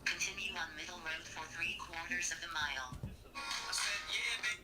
Continue on Middle Road for 3/4 of the mile. I said, yeah, baby.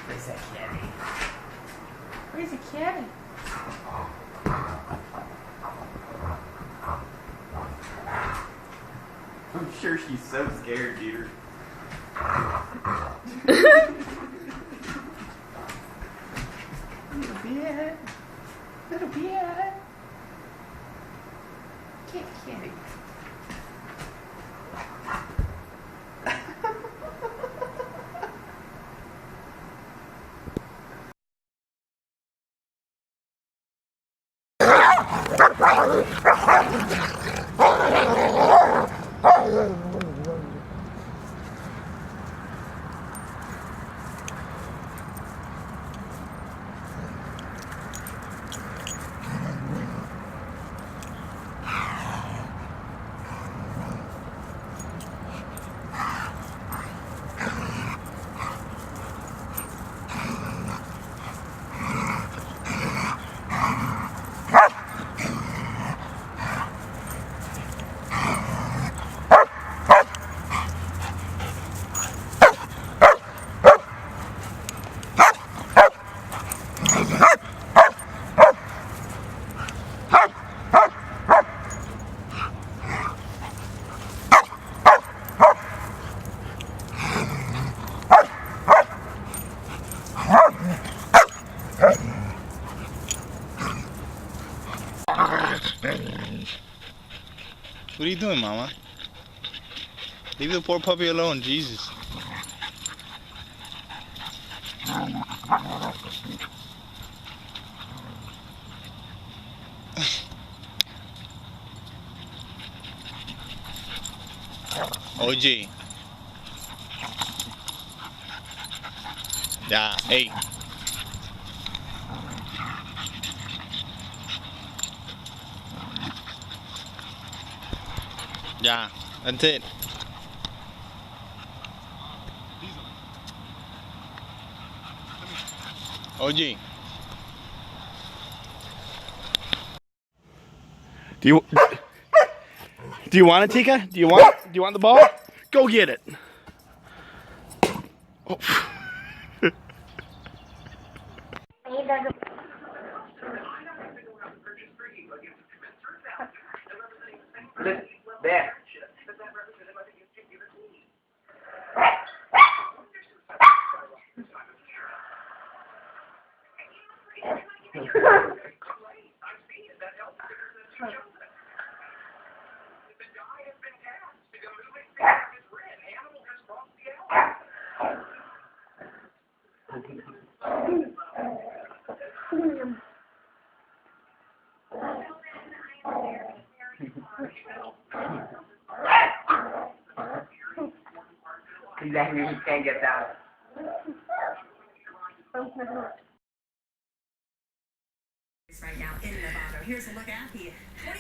Where's that kitty? Where's the kitty? I'm sure she's so scared, Jeter. Little bit. Little bit. Kitty. What are you doing, Mama? Leave the poor puppy alone, Jesus. OG. Yeah, hey. Yeah, that's it. OG. Do you want it, Tika? Do you want the ball? Go get it. Oh. There. Exactly, you can't get down.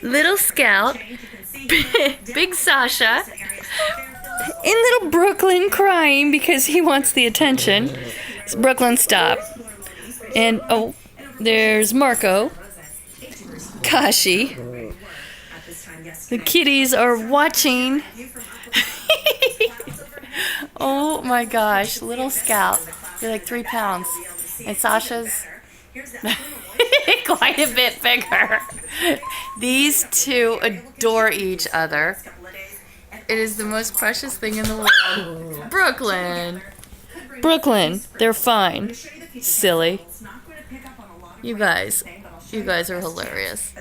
Little Scout, Big Sasha, and little Brooklyn crying because he wants the attention. So Brooklyn, stop. And oh, there's Marco, Kashi. The kitties are watching. Oh my gosh, little Scout. You're like 3 pounds. And Sasha's quite a bit bigger. These two adore each other. It is the most precious thing in the world. Brooklyn, they're fine. Silly. You guys are hilarious.